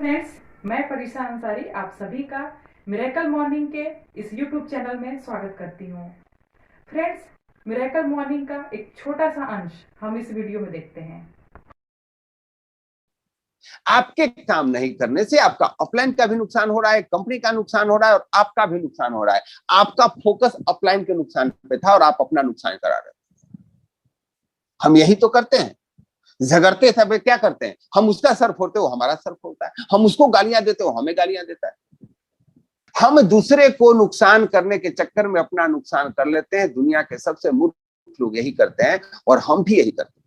Friends, मैं परीक्षा अंसारी आप सभी का मिरेकल मॉर्निंग के इस यूट्यूब चैनल में स्वागत करती हूँ। फ्रेंड्स, मिरेकल मॉर्निंग का एक छोटा सा अंश हम इस वीडियो में देखते हैं। आपके काम नहीं करने से आपका अपलाइन का भी नुकसान हो रहा है, कंपनी का नुकसान हो रहा है और आपका भी नुकसान हो रहा है। आपका फोकस अपलाइन के नुकसान पे था और आप अपना नुकसान करा रहे हैं। हम यही तो करते हैं, झगड़ते सब क्या करते हैं, हम उसका सर फोड़ते हो हमारा सर फोड़ता है, हम उसको गालियां देते हो हमें गालियां देता है। हम दूसरे को नुकसान करने के चक्कर में अपना नुकसान कर लेते हैं। दुनिया के सबसे मूर्ख लोग यही करते हैं और हम भी यही करते हैं।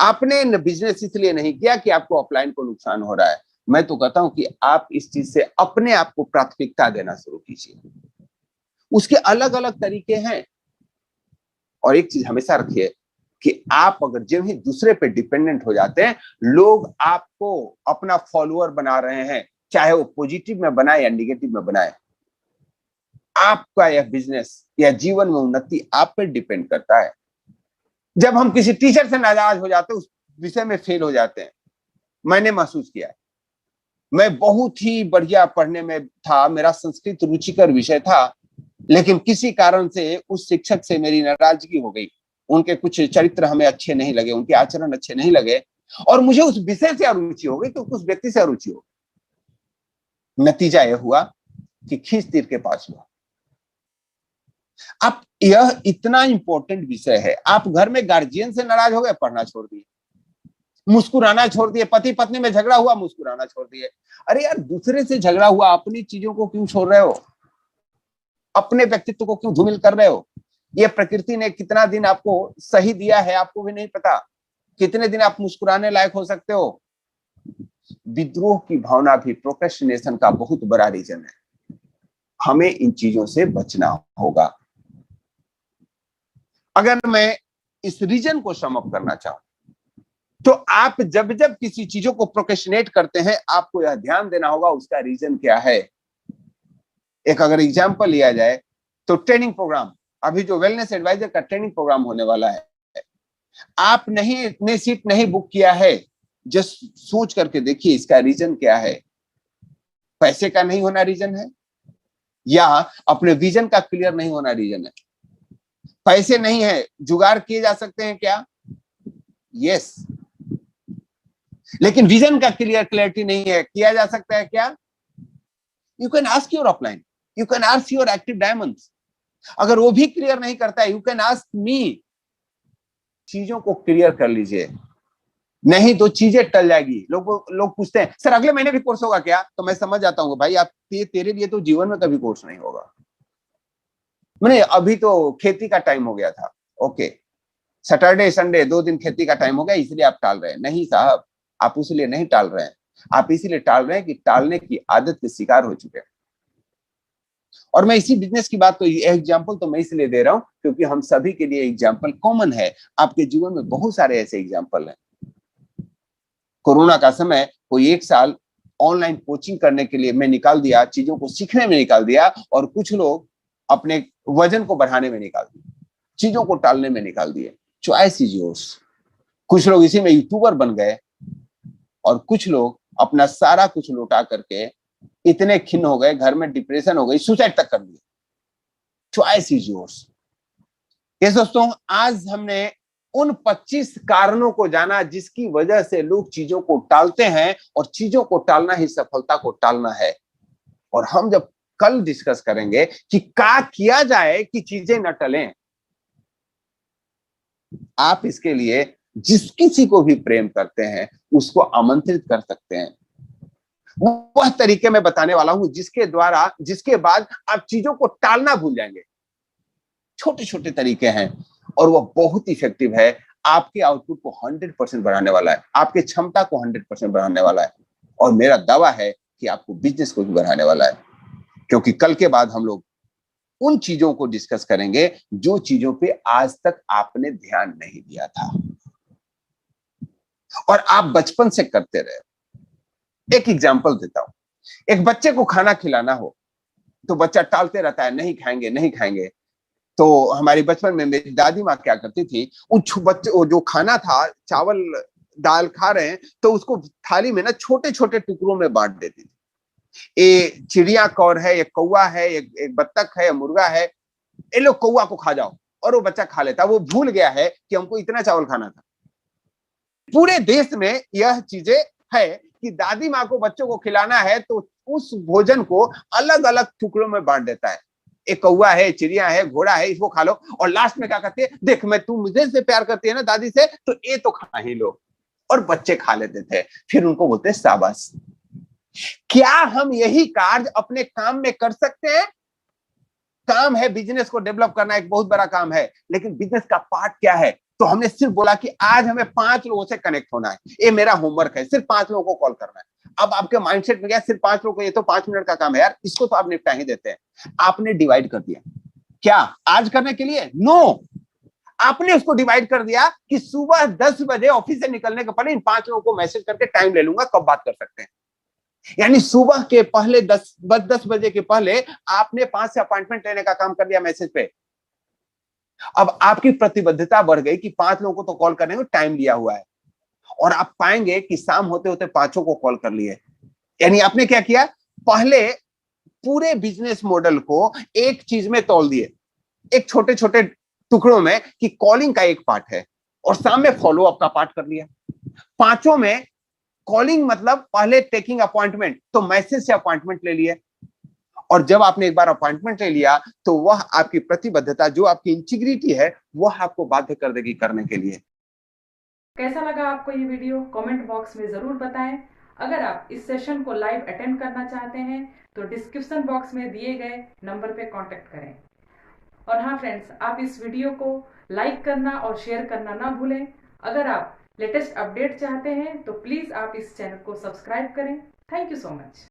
आपने बिजनेस इसलिए नहीं किया कि आपको अपलाइन को नुकसान हो रहा है। मैं तो कहता हूं कि आप इस चीज से अपने आप को प्राथमिकता देना शुरू कीजिए। उसके अलग अलग तरीके हैं और एक चीज हमेशा रखिए कि आप अगर जब ही दूसरे पे डिपेंडेंट हो जाते हैं, लोग आपको अपना फॉलोअर बना रहे हैं, चाहे वो पॉजिटिव में बनाए या निगेटिव में बनाए। आपका यह बिजनेस या जीवन में उन्नति आप पर डिपेंड करता है। जब हम किसी टीचर से नाराज हो जाते हैं, उस विषय में फेल हो जाते हैं, मैंने महसूस किया है। मैं बहुत ही बढ़िया पढ़ने में था, मेरा संस्कृत रुचिकर विषय था, लेकिन किसी कारण से उस शिक्षक से मेरी नाराजगी हो गई। उनके कुछ चरित्र हमें अच्छे नहीं लगे, उनके आचरण अच्छे नहीं लगे और मुझे उस विषय से अरुचि हो गई, तो उस व्यक्ति से अरुचि हो गई। नतीजा यह हुआ कि खींच तीर के पास हुआ। अब यह इतना इंपॉर्टेंट विषय है, आप घर में गार्जियन से नाराज हो गए, पढ़ना छोड़ दिए, मुस्कुराना छोड़ दिए, पति पत्नी में झगड़ा हुआ, मुस्कुराना छोड़ दिए। अरे यार, दूसरे से झगड़ा हुआ, अपनी चीजों को क्यों छोड़ रहे हो? अपने व्यक्तित्व को क्यों धूमिल कर रहे हो? ये प्रकृति ने कितना दिन आपको सही दिया है आपको भी नहीं पता। कितने दिन आप मुस्कुराने लायक हो सकते हो? विद्रोह की भावना भी प्रोक्रेस्टिनेशन का बहुत बड़ा रीजन है। हमें इन चीजों से बचना होगा। अगर मैं इस रीजन को सम अप करना चाहूं, तो आप जब जब किसी चीजों को प्रोक्रेस्टिनेट करते हैं, आपको यह ध्यान देना होगा उसका रीजन क्या है। एक अगर एग्जांपल लिया जाए तो ट्रेनिंग प्रोग्राम, अभी जो वेलनेस एडवाइजर का ट्रेनिंग प्रोग्राम होने वाला है, आप ने सीट नहीं बुक किया है, जस्ट सोच करके देखिए इसका रीजन क्या है। पैसे का नहीं होना रीजन है, या अपने विजन का क्लियर नहीं होना रीजन है? पैसे नहीं है, जुगाड़ किए जा सकते हैं क्या? यस। लेकिन विजन का क्लियरिटी नहीं है, किया जा सकता है क्या? You can ask your upline, you can ask your active diamonds. अगर वो भी क्लियर नहीं करता है, यू कैन आस्क मी। चीजों को क्लियर कर लीजिए, नहीं तो चीजें टल जाएगी। लोग पूछते हैं सर अगले महीने भी कोर्स होगा क्या? तो मैं समझ जाता हूँ भाई, आप तेरे लिए तो जीवन में कभी कोर्स नहीं होगा। मैंने अभी तो खेती का टाइम हो गया था, ओके, सैटरडे संडे 2 दिन खेती का टाइम हो गया, इसलिए आप टाल रहे हैं? नहीं साहब, आप उसलिए नहीं टाल रहे हैं, आप इसीलिए टाल रहे हैं कि टालने की आदत के शिकार हो चुके हैं। और मैं इसी बिजनेस की बात, तो एग्जांपल तो मैं इसलिए दे रहा हूं क्योंकि हम सभी के लिए एग्जांपल कॉमन है। आपके जीवन में बहुत सारे ऐसे एग्जांपल हैं। कोरोना का समय कोई 1 साल ऑनलाइन कोचिंग करने के लिए मैं निकाल दिया, चीजों को सीखने में निकाल दिया, और कुछ लोग अपने वजन को बढ़ाने में निकाल दिए, चीजों को टालने में निकाल दिए। Choice is yours. कुछ लोग इसी में यूट्यूबर बन गए और कुछ लोग अपना सारा कुछ लौटा करके इतने खिन्न हो गए, घर में डिप्रेशन हो गई, सुसाइड तक कर दिया। Choice is yours. ये दोस्तों, आज हमने उन 25 कारणों को जाना जिसकी वजह से लोग चीजों को टालते हैं, और चीजों को टालना ही सफलता को टालना है। और हम जब कल डिस्कस करेंगे कि क्या किया जाए कि चीजें न टलें। आप इसके लिए जिस किसी को भी प्रेम करते हैं उसको आमंत्रित कर सकते हैं। वह तरीके में बताने वाला हूं जिसके बाद आप चीजों को टालना भूल जाएंगे। छोटे छोटे तरीके हैं और वह बहुत इफेक्टिव है। आपके आउटपुट को 100% बढ़ाने वाला है, आपकी क्षमता को 100% बढ़ाने वाला है, और मेरा दावा है कि आपको बिजनेस को भी बढ़ाने वाला है। क्योंकि कल के बाद हम लोग उन चीजों को डिस्कस करेंगे जो चीजों पे आज तक आपने ध्यान नहीं दिया था और आप बचपन से करते रहे। एक एग्जांपल देता हूं। एक बच्चे को खाना खिलाना हो तो बच्चा टालते रहता है, नहीं खाएंगे नहीं खाएंगे। तो हमारी बचपन में मेरी दादी माँ क्या करती थी, वो जो खाना था, चावल दाल खा रहे हैं तो उसको थाली में ना छोटे छोटे टुकड़ों में बांट देती थी। ये चिड़िया कौर है, ये कौवा है, एक बत्तख है, मुर्गा है, ये लोग कौवा को खा जाओ, और वो बच्चा खा लेता। वो भूल गया है कि हमको इतना चावल खाना था। पूरे देश में यह चीजें है कि दादी माँ को बच्चों को खिलाना है तो उस भोजन को अलग अलग टुकड़ों में बांट देता है। एक कौवा है, चिड़िया है, घोड़ा है, इसको खा लो, और लास्ट में क्या कहते हैं, देख मैं तू मुझे से प्यार करती है ना दादी से, तो ये तो खा ही लो। और बच्चे खा लेते थे, फिर उनको बोलते हैं शाबाश। क्या हम यही कार्य अपने काम में कर सकते हैं? काम है बिजनेस को डेवलप करना, एक बहुत बड़ा काम है, लेकिन बिजनेस का पार्ट क्या है? तो हमने सिर्फ बोला कि आज हमें 5 लोगों से कनेक्ट होना है, ये मेरा होमवर्क है, सिर्फ 5 लोगों को कॉल करना है। अब आपके माइंडसेट में क्या, सिर्फ 5 लोगों को, ये तो 5 मिनट का काम है यार, इसको तो आप निपटा ही देते हैं। आपने डिवाइड कर दिया, क्या आज करने के लिए? नो, आपने उसको डिवाइड कर दिया कि सुबह 10 बजे ऑफिस से निकलने के पहले इन 5 लोगों को मैसेज करके टाइम ले लूंगा, कब बात कर सकते हैं। यानी सुबह के पहले 10 बजे के पहले आपने 5 से अपॉइंटमेंट लेने का काम कर दिया मैसेज पे। अब आपकी प्रतिबद्धता बढ़ गई कि 5 लोगों को तो कॉल करने में टाइम लिया हुआ है, और आप पाएंगे कि शाम होते होते 5 को कॉल कर लिए। यानी आपने क्या किया, पहले पूरे बिजनेस मॉडल को एक चीज में तौल दिए, एक छोटे छोटे टुकड़ों में, कि कॉलिंग का एक पार्ट है और शाम में फॉलो अप का पार्ट कर लिया। 5 में कॉलिंग मतलब पहले टेकिंग अपॉइंटमेंट, तो मैसेज से अपॉइंटमेंट ले लिए, और जब आपने एक बार अपॉइंटमेंट ले लिया तो वह आपकी प्रतिबद्धता, जो आपकी इंटीग्रिटी है, वह आपको बाध्य कर देगी करने के लिए। कैसा लगा आपको ये वीडियो? कमेंट बॉक्स में जरूर बताएं। अगर आप इस सेशन को लाइव अटेंड करना चाहते हैं तो डिस्क्रिप्शन बॉक्स में दिए गए नंबर पे कांटेक्ट करें। और हाँ फ्रेंड्स, आप इस वीडियो को लाइक करना और शेयर करना ना भूलें। अगर आप लेटेस्ट अपडेट चाहते हैं तो प्लीज आप इस चैनल को सब्सक्राइब करें। Thank you so much.